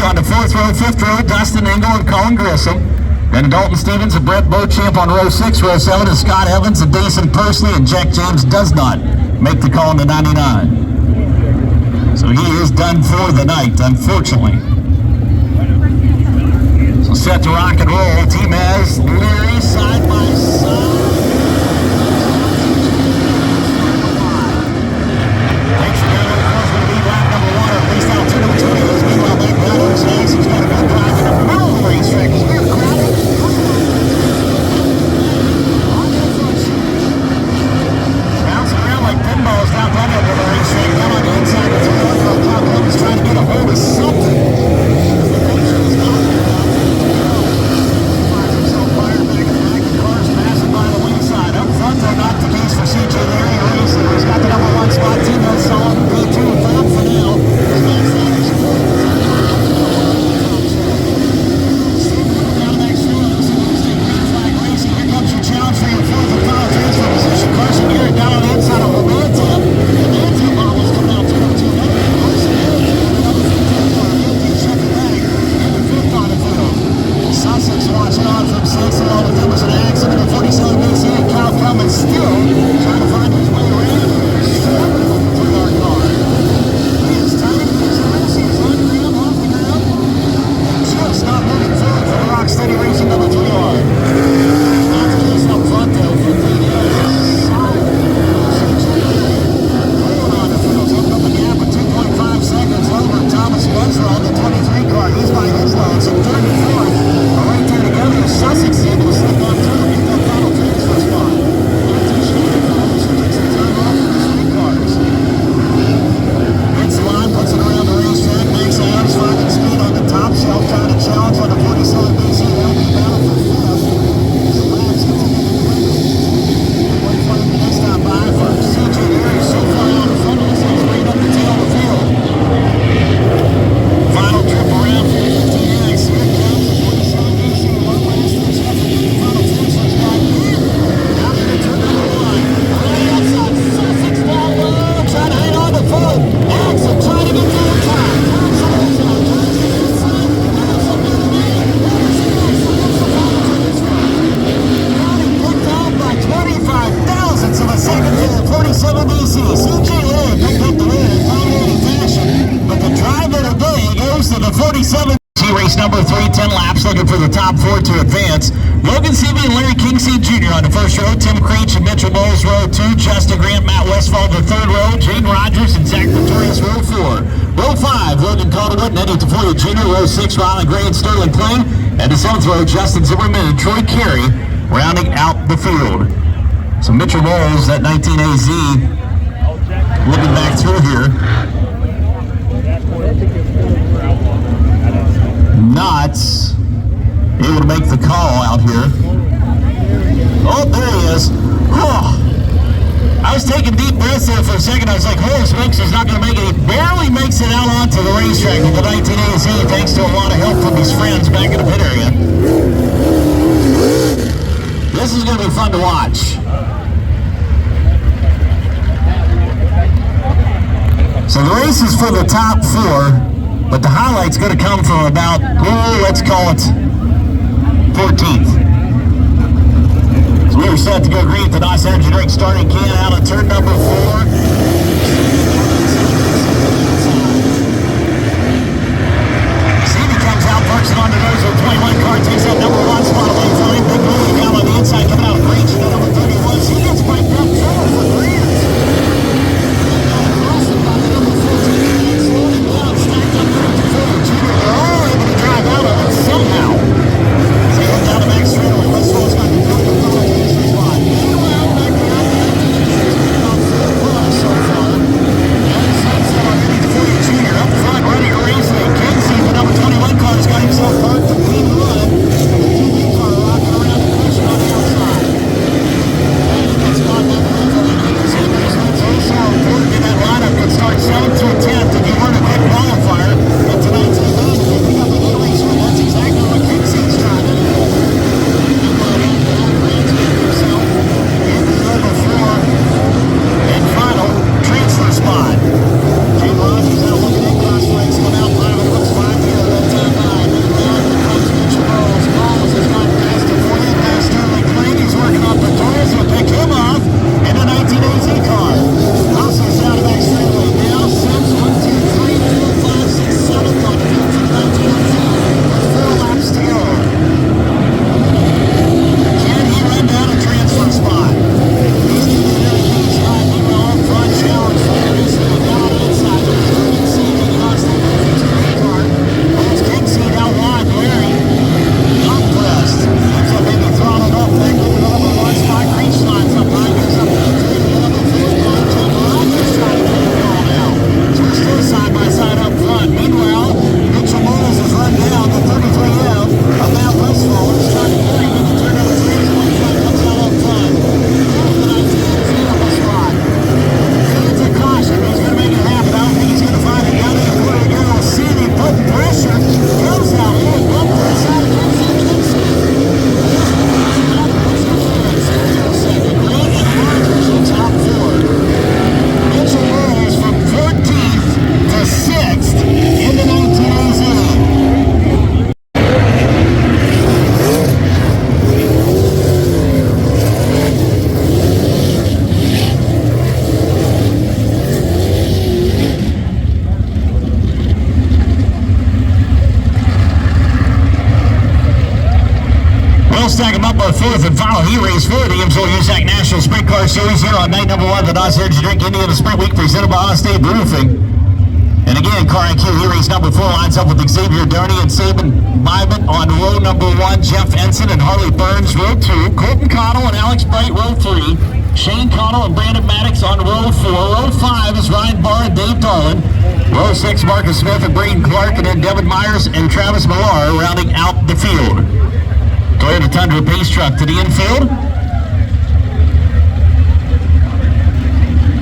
on the 4th row, 5th row, Dustin Engel and Colin Grissom. Then Dalton Stevens and Brett Beauchamp on row 6, row 7 is Scott Evans and Jason Persley, and Jack James does not make the call in the 99. So he is done for the night, unfortunately. So set to rock and roll. Team has Leary side by side. Thanks for going to be lap number 1, or at least out 2 to 20. Meanwhile, Blake Brown says he's got a good drive in the middle of the racetrack. He's very crowded. Bouncing around like pinballs down that end of the racetrack. Down on the inside of the field. Top one is trying to get a hold of something. Not the case for CJ Larry Racing. He's got the number 1 spot. Team has solid P2 third for now. Down next field. Green flag racing. Here comes your challenge for your 4th and final transfer position. Carson Garrett down on the inside of Romanta. Romanta model is coming out 2-2. Sussex watching on from 6th, and all of them was an accident at 47 BC, and Cal Cummins still trying to find his way around through our car. He is tight, he is loose, he is on the ground, off the ground, just not moving forward for the Rocksteady Racing number 3 yard. Not the case up front though for the solid going on the field, opened up the gap at 2.5 seconds over Thomas Spencer on the 23 car. He's by his loans at 3rd and 4th. Right there together, Sussex able to slip on through and get that final transfer spot. Takes the time off of the street cars. Hits the line, puts it around the racetrack, makes Adams finding speed on the top shelf, trying to challenge on the 47 BC. They'll be down for 5th. The laps continue to quickly. One flight the next time by for CJ Larry so far out in front of us. He's right up the tail of the field. Final trip around for 15X. Here it comes. Race number 3, 10 laps, looking for the top 4 to advance. Logan Seavey and Larry Kingseed Jr. on the 1st row, Tim Creech and Mitchell Bowles row 2, Justin Grant, Matt Westfall the 3rd row, Jane Rogers and Zach Pretorius row 4. Row 5, Logan Calderwood and Eddie Tafoya Jr. Row 6, Riley Gray and Sterling Plain. And the 7th row, Justin Zimmerman and Troy Carey rounding out the field. So Mitchell Bowles, that 19 AZ, looking back through here. Not able to make the call out here. Oh, there he is. Oh, I was taking deep breaths there for a second. I was like, holy smokes, he's not going to make it. He barely makes it out onto the racetrack with the 19 AZ, thanks to a lot of help from his friends back in the pit area. This is going to be fun to watch. So the race is for the top 4. But the highlight's going to come from about, let's call it 14th. So we are set to go greet the Nice Energy Drink starting can out of turn number 4. Stevie comes out, parks it on the nose of the 21 car, takes that number 1 spot away from him. Big Willie down on the inside, coming out of Breach, number 31. He gets piped up trouble for Grant. Somehow, as they head down the back straightaway, Westfall's got the 4th spot. Meanwhile, back down, We'll stack them up our fourth and final heat race for the Evansville USAC National Sprint Car Series here on night number 1 of the Nos Energy Drink Indiana Sprint Week presented by Allstate Roofing. And again, Car IQ heat race number 4 lines up with Xavier Durney and Saban Bybant on row number 1, Jeff Ensign and Harley Burns row 2, Colton Connell and Alex Bright row 3, Shane Connell and Brandon Maddox on row 4, row 5 is Ryan Barr and Dave Darlin, row 6 Marcus Smith and Braden Clark, and then Devin Myers and Travis Millar rounding out the field. Toyota Tundra base truck to the infield.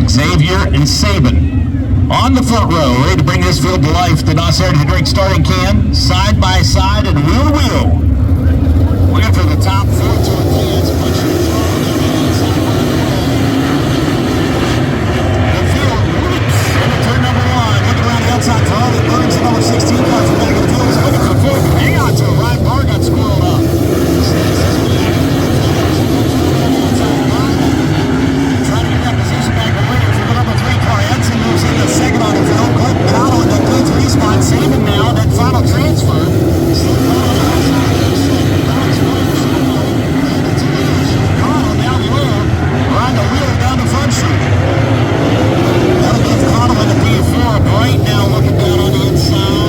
Xavier and Saban on the front row, ready to bring this field to life. The Nos Energy Drink starting can, side by side and wheel to wheel. Looking for the top 4 to advance. The field whoops into turn number 1. Looking around the outside for Harley Burns, the number 16 car from back of the field is looking for 4th. Hang on to it. Ryan Barr got squirreled up. Trying to get that position back away for the number 3 car. Ensign moves into second on the field. Colton Connell in the P3 spot. Saban now, that final transfer. Connell down low, riding the wheel down the front street. That'll give Connell in the P4. Bright now looking down on the inside.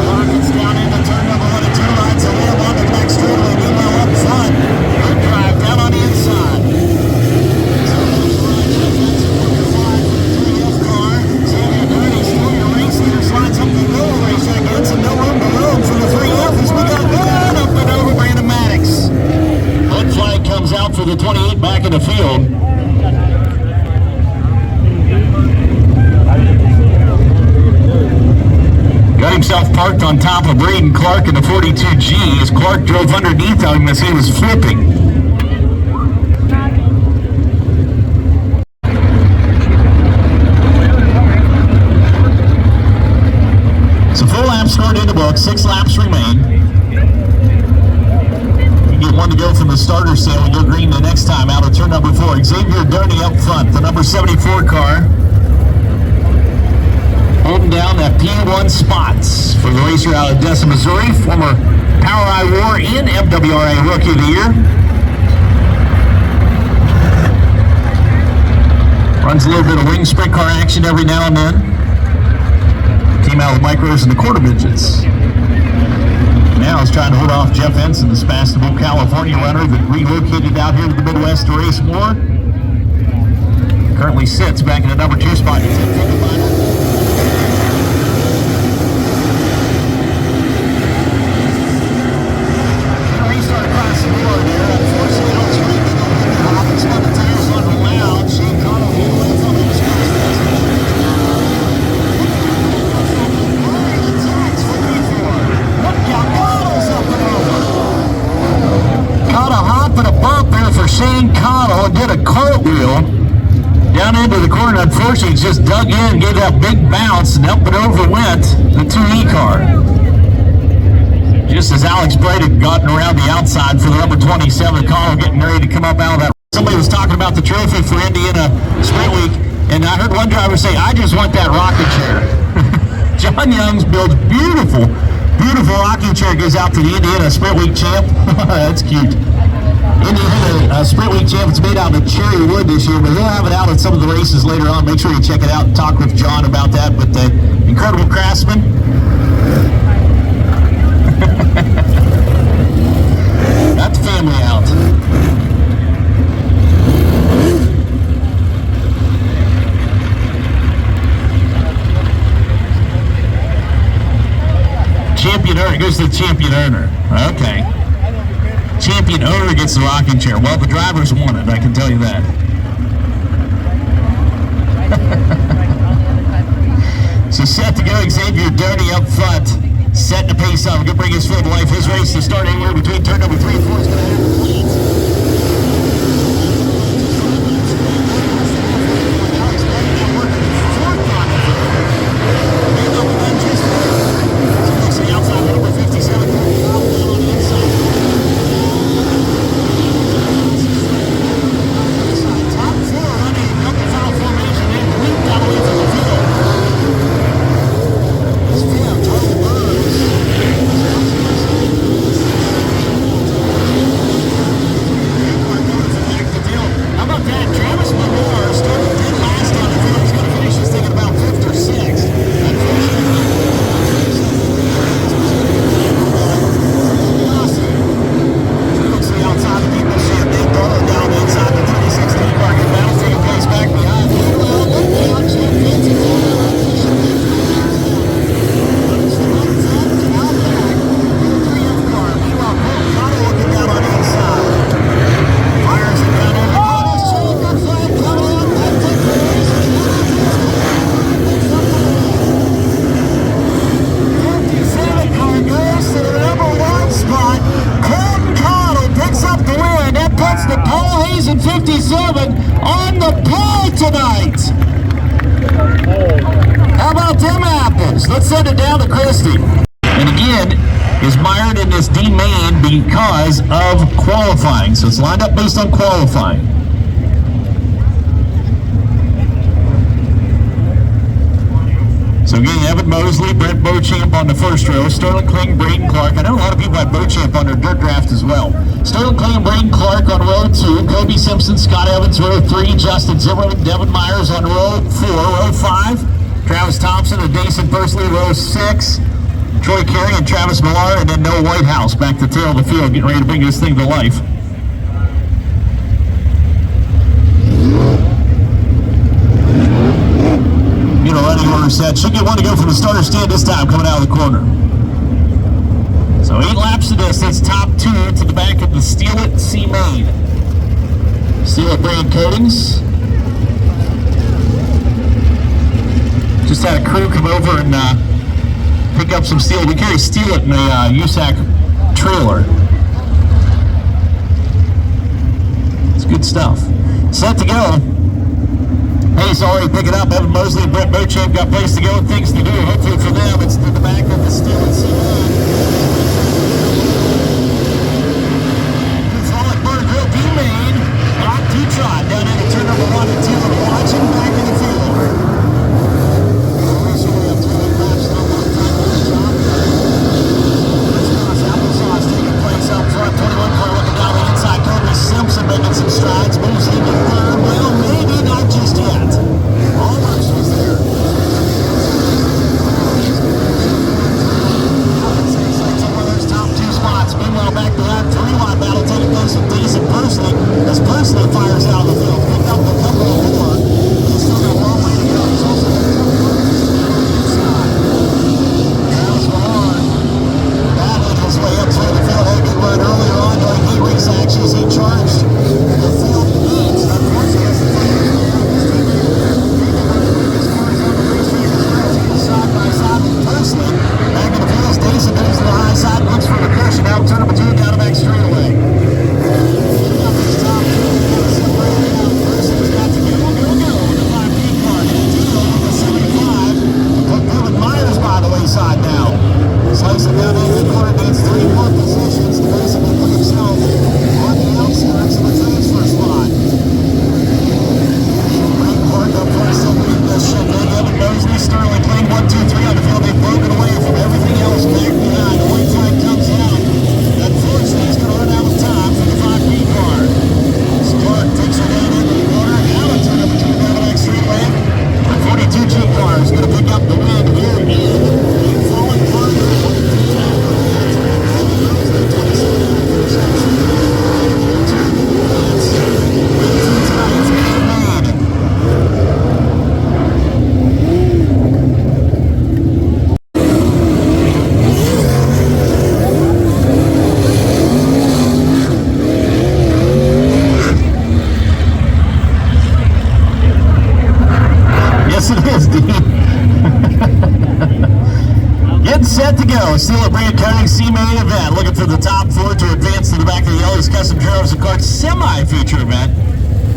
Rockets down into turn number 1 and 2 lines. A little on the back straightaway. Meanwhile up front, good drive down on the inside. Xavier Durney still your race leader, slides up the middle race again, so no room to roam for the 3F as we got one up and over Brandon Maddox. Red flag comes out for the 28 back in the field. Got himself parked on top of Braden Clark in the 42G as Clark drove underneath him as he was flipping. So 4 laps scored in the book, 6 laps remain. You get 1 to go from the starter stand. We go green the next time out of turn number 4. Xavier Durney up front, the number 74 car. Holding down that P1 spots for the racer out of Odessa, Missouri, former Power I War and MWRA Rookie of the Year. Runs a little bit of wing sprint car action every now and then. Came out with micros and the quarter midgets. Now he's trying to hold off Jeff Ensign, the Sebastopol, California runner that relocated out here to the Midwest to race more. Currently sits back in the number 2 spot. Shane Connell did a cartwheel down into the corner. Unfortunately, just dug in, gave that big bounce, and up and over went the 2E car. Just as Alex Bright had gotten around the outside for the number 27, Connell getting ready to come up out of that. Somebody was talking about the trophy for Indiana Sprint Week, and I heard one driver say, "I just want that rocket chair." John Young's builds beautiful, beautiful rocking chair goes out to the Indiana Sprint Week champ. That's cute. Indiana Sprint Week champ. It's made out of cherry wood this year, but he'll have it out at some of the races later on. Make sure you check it out and talk with John about that. But the incredible craftsman. Got the family out. Champion earner goes to the champion earner. Okay. Champion owner gets the rocking chair. Well, the drivers won it, I can tell you that. So set to go, Xavier Durney up front, setting the pace up. Gonna bring his field to life. His race to start anywhere between turn number 3 and 4 is going to have Top 4 running, up the final formation, and leaped out away from the field. 7 on the pole tonight. How about them apples? Let's send it down to Christie. And again, is mired in this D main because of qualifying. So it's lined up based on qualifying. So again, Evan Mosley, Brett Beauchamp on the first row, Sterling Kling, Braden Clark. I know a lot of people had Beauchamp on their dirt draft as well. Sterling Kling, Braden Clark on row 2, Kobe Simpson, Scott Evans, row 3, Justin Zimmerman, Devin Myers on row 4, row 5, Travis Thompson and Dason Persley, row 6, Troy Carey and Travis Millar, and then Noah Whitehouse back to the tail of the field, getting ready to bring this thing to life. Running order set. Should get one to go from the starter stand this time, coming out of the corner. So 8 laps to distance, top 2 to the back of the Steal It C Main. Steal It brand coatings. Just had a crew come over and pick up some steel. We carry Steal It in a USAC trailer. It's good stuff. Set to go. Hayes already picking up. Evan Mosley and Brett Beauchamp got place to go and things to do. Hopefully for them, it's to the back of the Steal It C Main. Frolic Bird Grill D Main. Hot T-Trot down into turn number 1 and 2. Watching back in the field. Applesauce taking place up front. 21 car looking down the inside. Kobe Simpson making some strides. Moves into third. Well, maybe not just yet. Almost was there. Takes one of those top 2 spots. Meanwhile, back to that 3-wide battle taking place with Dason Persley as Persley fires out of the field. Picked up a couple of more. He's still got a long way to go. He's also got a couple of inside. Travis Millar battling his way up through the field. Had a good run earlier on during heat race action as he charged the field leads. Unfortunately, that's the thing. Side by side with Persley. Back in the field, Dason moves to the high side, looks for the cushion. Now turn number 2 down the back straightaway. Persley's got to go. The 5P car. The 75. Put Devin Myers by the wayside now. Slicing down into the corner, needs 3 more positions to basically put himself on the outskirts of the transfer spot. Braden Clark up front, still leading this ship. Evan Mosley, Sterling Kling, 1, 2, 3 on the field. They've broken away from everything else back behind. The white flag comes out. Unfortunately, he's going to run out of time for the 5P car. Clark takes her down into the corner. Now it's turn up to the back straightaway. The 42G car is going to pick up the win here in Fallen Parker. Set to go. Steal It brand coating C Main event. Looking for the top 4 to advance to the back of the Ellie's Custom Drivers and Carts semi-feature event.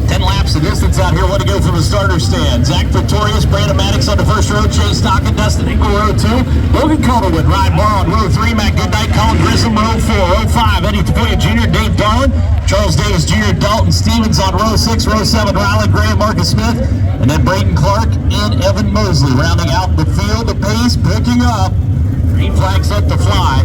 10 laps of distance out here. What to go from the starter stand. Zach Pretorius, Brandon Maddox on the first row. Chase Stockton, Dustin Engel, row 2. Logan Calderwood, Ryan Barr on row 3. Matt Goodnight, Colin Grissom, row 4. Row 5, Eddie Tapoya Jr., Dave Darlin. Charles Davis Jr., Dalton Stevens on row 6. Row 7, Riley Gray, Marcus Smith. And then Braden Clark and Evan Mosley rounding out the field. The pace picking up. Green flag set to fly.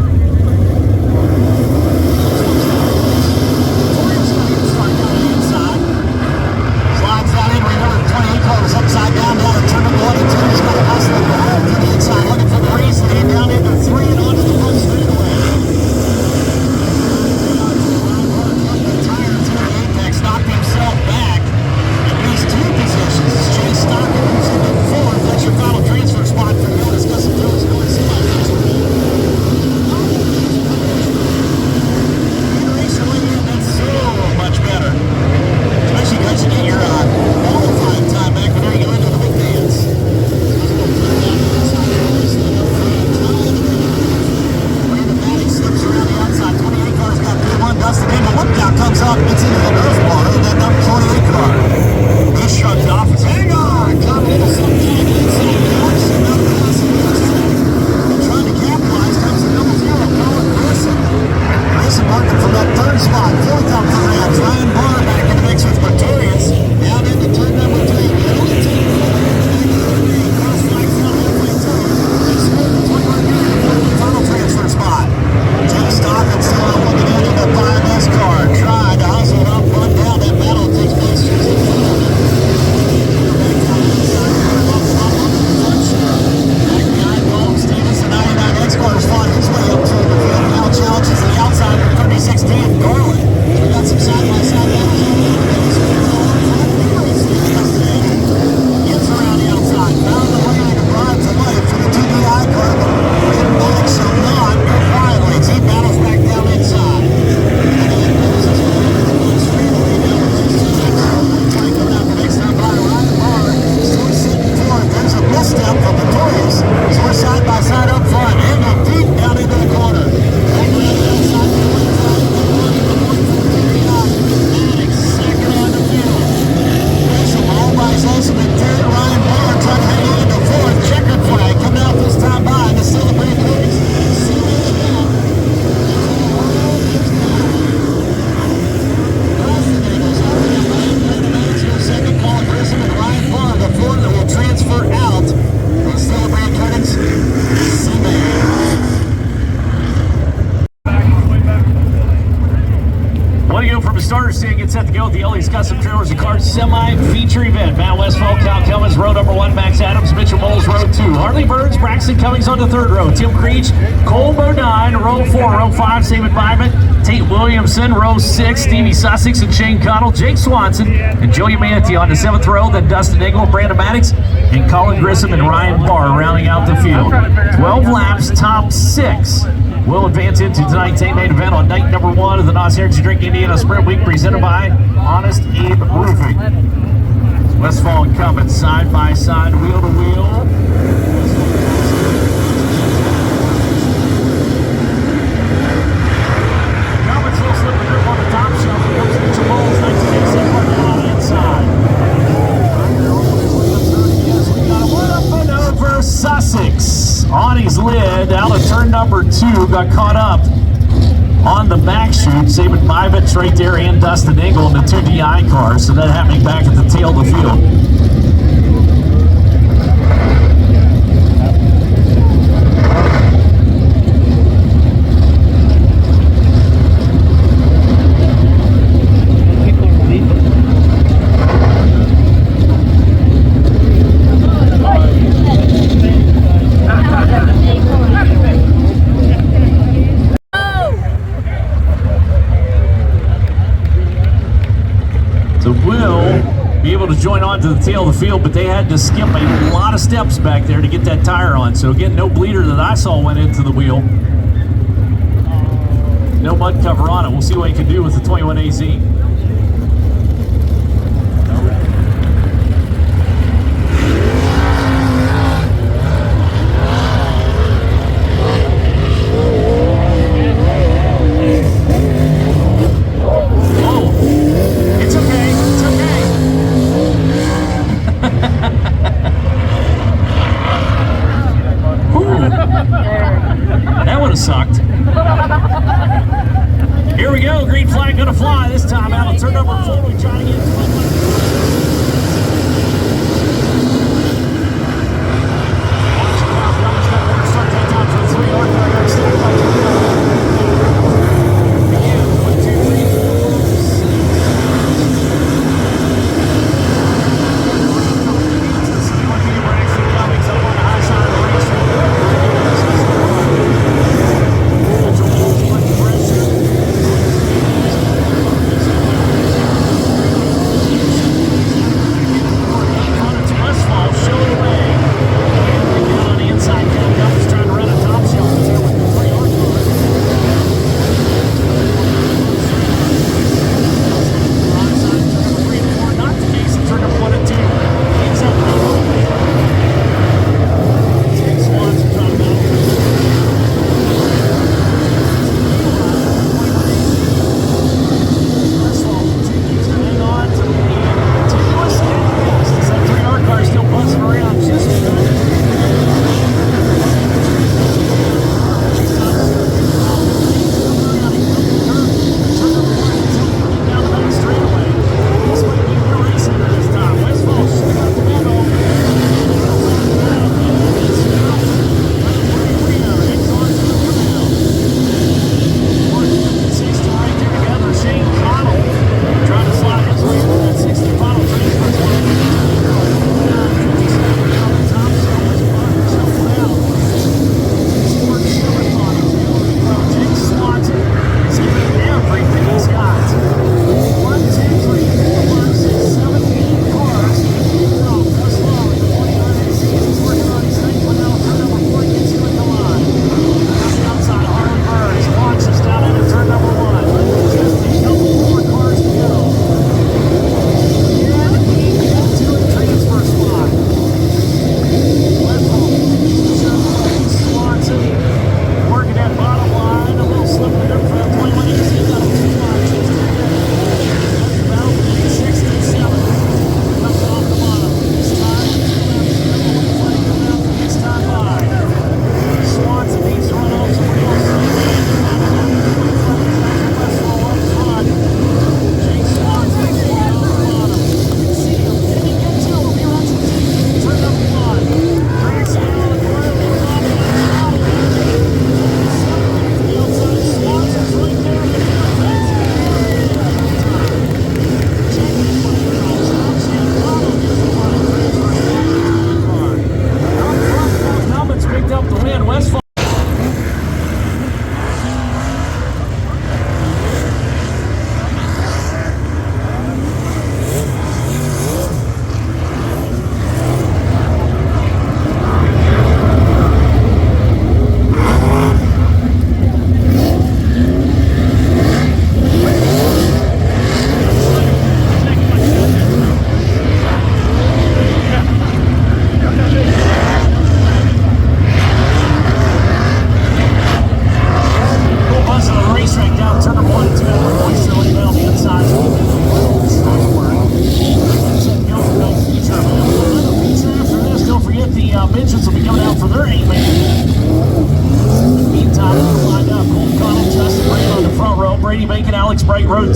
Slides down in, remember the 28 car was upside down to turn number 1 and 2. He's got a hustling back to the inside, looking for the race lead down into 3 and onto the front straightaway. The tire to the apex, knocked himself back at least 2 positions. Chase Stockton moves into 4th. That's your final transfer spot for the Ellie's Custom Drivers and Carts semi-feature. starters today get set to go with the Ellie's Custom Trailers and Cars Semi-Feature Event. Matt Westfall, Cal Cummins, row number 1, Max Adams, Mitchell Bowles, row 2. Harley Burns, Braxton Cummings on the 3rd row. Tim Creech, Cole Bodine, row 4. Row 5, David Bybit, Tate Williamson, row 6, Stevie Sussex and Shane Connell, Jake Swanson, and Joey Manatee on the 7th row. Then Dustin Engel, Brandon Maddox, and Colin Grissom and Ryan Barr rounding out the field. 12 laps, top 6. We'll advance into tonight's main event on night number 1 of the NOS Energy Drink Indiana Sprint Week, presented by Honest Abe Roofing. Westfall and Cummins side by side, wheel to wheel. Cummins will slip the grip on the top shelf. Here comes Mitchell Bowles, 1986 parking lot inside. Yes, we got a one up and over Sussex. On his lid, down to turn number 2, got caught up on the back chute. David Bybit's right there and Dustin Engel in the 2 DI cars. So that happening back at the tail of the field. Will be able to join on to the tail of the field, but they had to skip a lot of steps back there to get that tire on. So again, no bleeder that I saw went into the wheel. No mud cover on it. We'll see what he can do with the 21 AZ. That would have sucked. Here we go. Green flag going to fly this time out on turn number 4. We try to get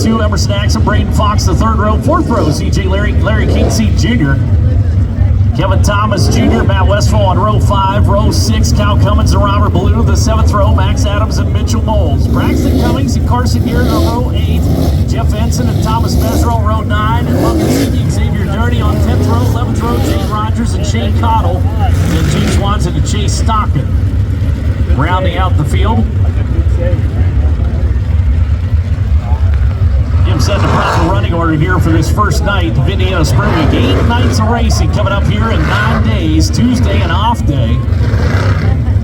2, Emerson Axon, Braden Fox, the 3rd row. 4th row, CJ Larry Kingseed Jr. Kevin Thomas Jr., Matt Westfall on row 5. Row 6, Cal Cummins and Robert Ballou. The 7th row, Max Adams and Mitchell Moles. Braxton Cummings and Carson Garrett on row 8. Jeff Ensign and Thomas Mesro on row 9. And Logan Seavey, Xavier Dirty on 10th row. 11th row, Jane Rogers and Shane Cottle. And Gene Swanson and Chase Stockton. Rounding out the field. Jim set the proper running order here for this first night of Indiana Spring Week. 8 nights of racing coming up here in 9 days. Tuesday an off day.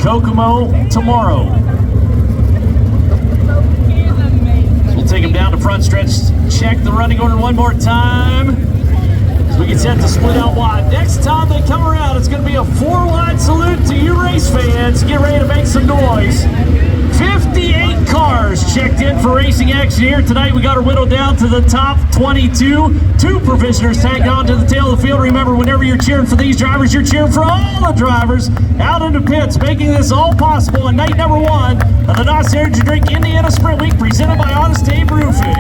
Kokomo tomorrow. So we'll take them down to front stretch. Check the running order one more time. So we get set to split out wide. Next time they come around, it's going to be a 4-wide salute to you race fans. Get ready to make some noise. 58 cars checked in for racing action here tonight. We got her whittled down to the top 22. 2 provisioners tagged on to the tail of the field. Remember, whenever you're cheering for these drivers, you're cheering for all the drivers out in the pits, making this all possible on night number 1 of the Nos Energy Drink Indiana Sprint Week, presented by Honest Abe Roofing.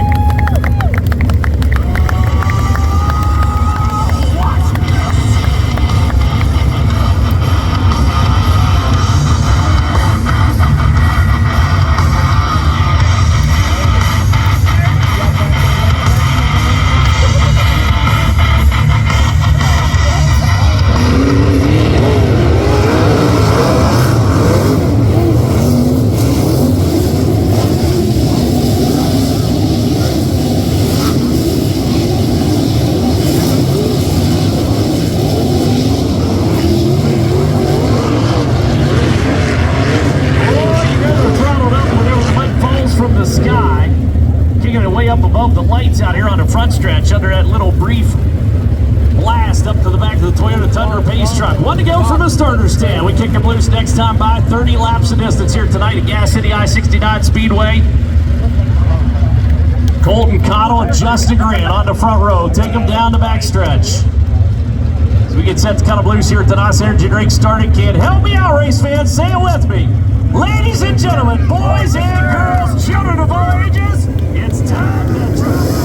Stretch under that little brief blast up to the back of the Toyota Tundra pace truck. One to go from the starter stand. We kick them loose next time by 30 laps of distance here tonight at Gas City I69 Speedway. Colton Cottle and Justin Grant on the front row. Take them down the back stretch. So we get set to cut them loose here at the Nos Energy Drink starting kid. Help me out, race fans. Say it with me. Ladies and gentlemen, boys and girls, children of all ages, it's time to drive.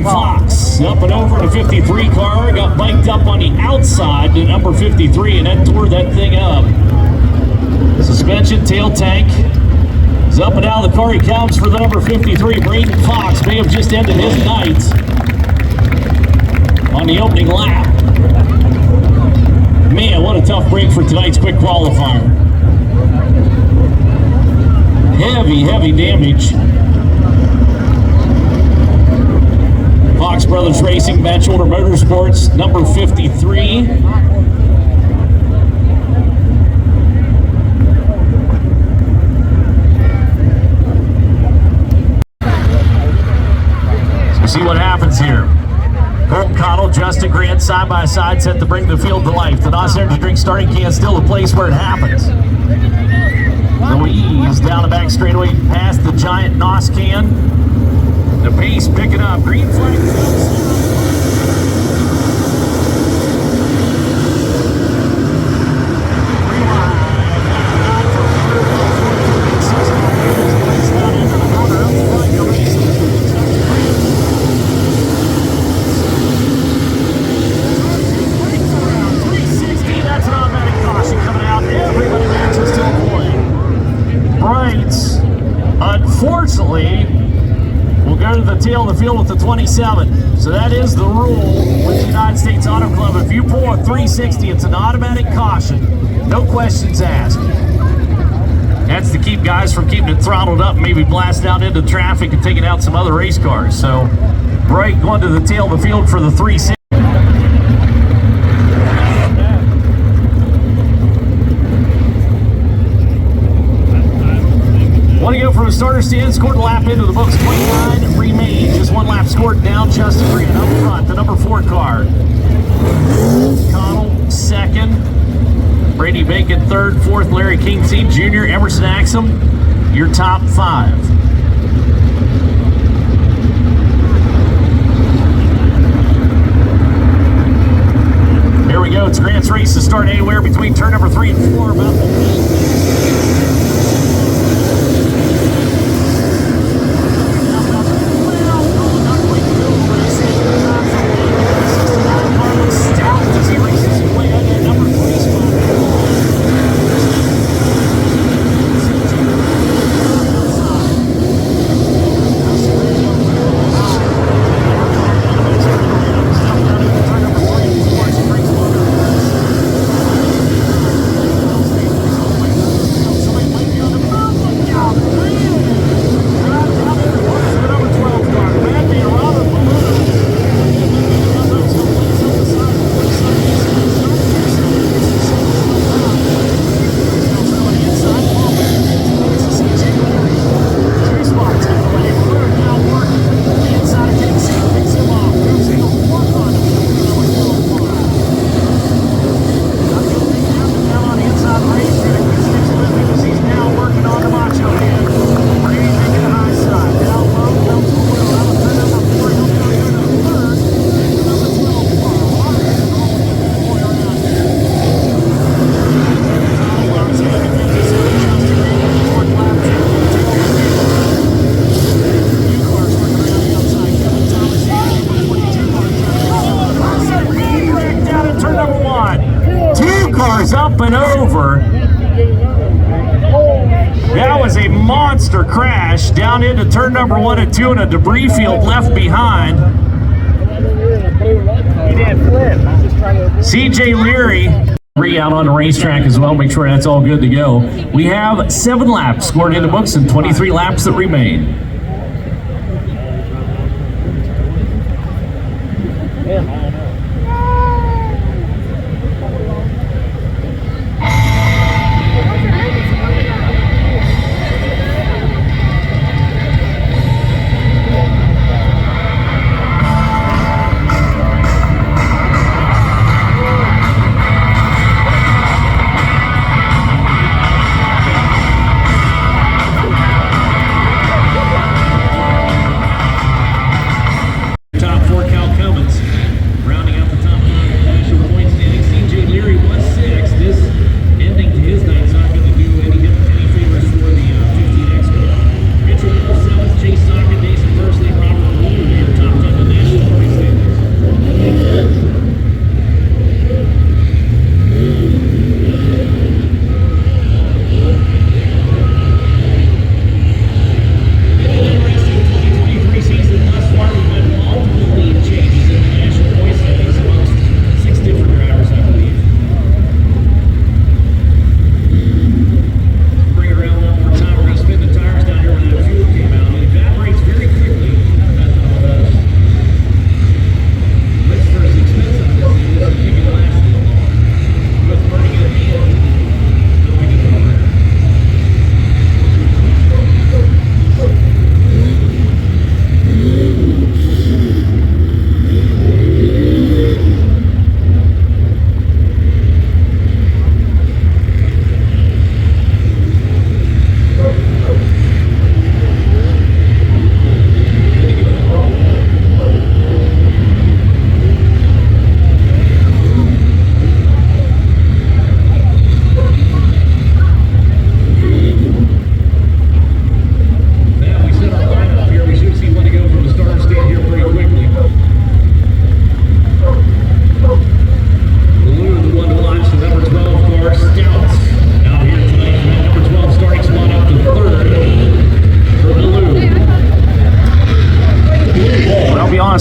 Fox up and over to 53 car, got biked up on the outside to number 53 and then tore that thing up. Suspension, tail tank is up and down the car. He comes for the number 53. Braden Fox may have just ended his night on the opening lap. Man, what a tough break for tonight's quick qualifier. Heavy damage. Fox Brothers Racing, Batchelder Motorsports, number 53. So see what happens here. Colton Cottle, Justin Grant, side by side, set to bring the field to life. The Nos Energy Drink starting can still the place where it happens. So we ease down the back straightaway past the giant Nos can. The pace picking up. Green flag. That's an automatic caution coming out. Everybody matches to a point. Right. Unfortunately, we'll go to the tail of the field with the 27. So that is the rule with the United States Auto Club. If you pull a 360, it's an automatic caution. No questions asked. That's to keep guys from keeping it throttled up, maybe blasting out into traffic and taking out some other race cars. So, break going to the tail of the field for the 360. Want to go from the starter stand, scored a lap into the books, 29 remain. Just 1 lap scored down. Justin Grant up front, the number 4 car. Connell second. Brady Bacon third, 4th Larry Kingseed Jr., Emerson Axum, your top 5. we go. It's Grant's race to start anywhere between turn number 3 and 4. About up and over. That was a monster crash down into turn number 1 and 2 in a debris field left behind. He didn't flip. CJ Leary out on the racetrack as well. Make sure that's all good to go. We have 7 laps scored in the books and 23 laps that remain.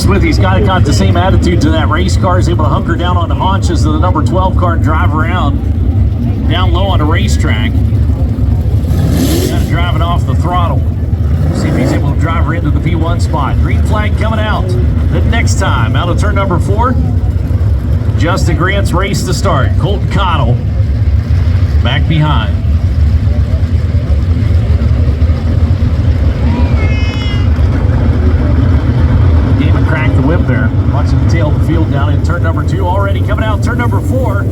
With he's got the same attitude to that race car. He's able to hunker down on the haunches of the number 12 car and drive around down low on the racetrack. Kind of driving off the throttle. See if he's able to drive her into the P1 spot. Green flag coming out. The next time out of turn number 4, Justin Grant's race to start. Colton Cottle back behind. Crack the whip there. Watching the tail of the field down in turn number 2. Already coming out turn number 4.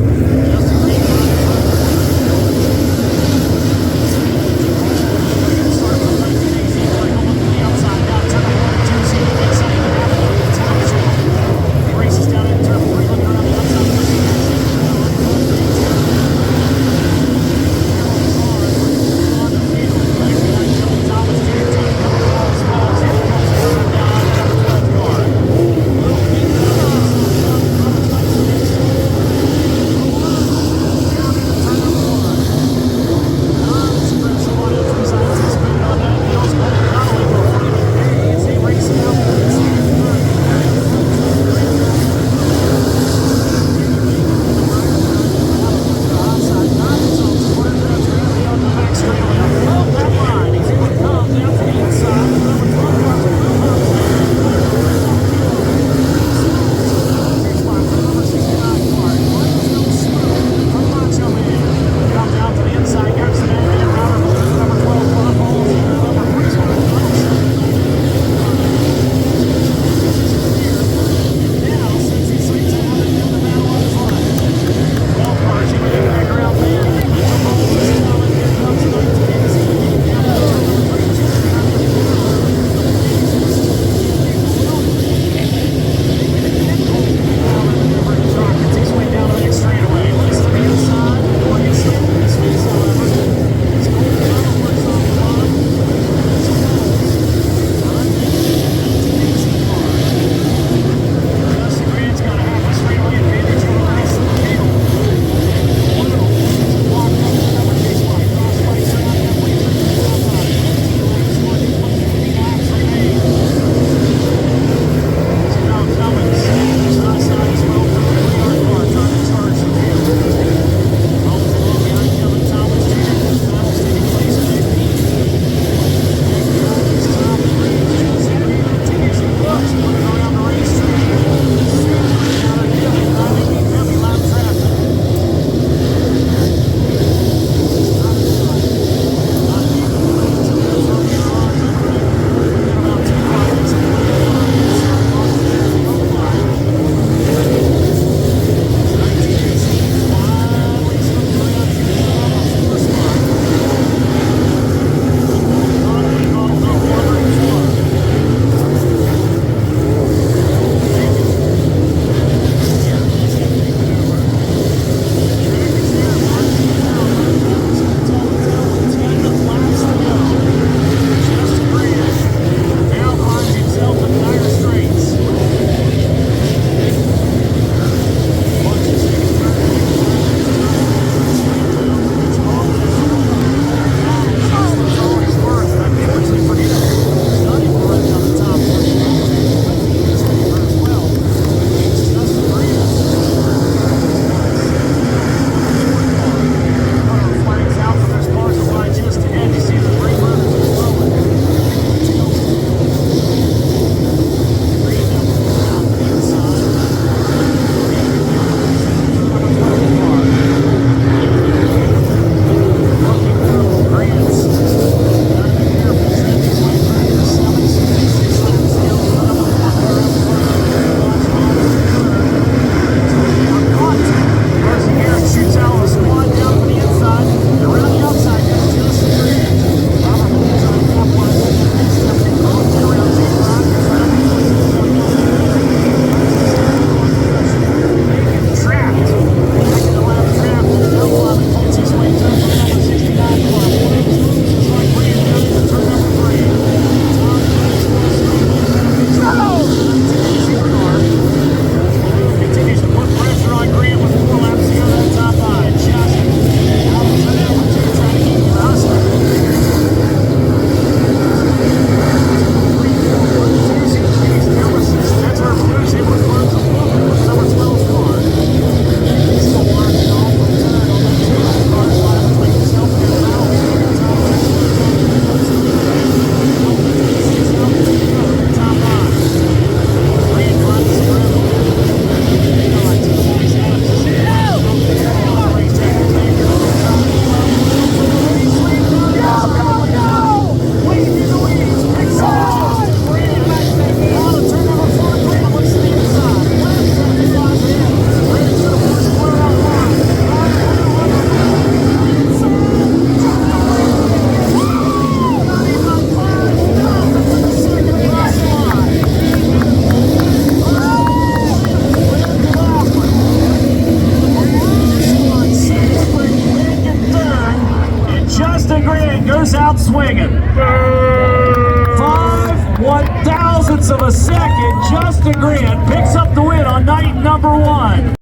Grant picks up the win on night number 1.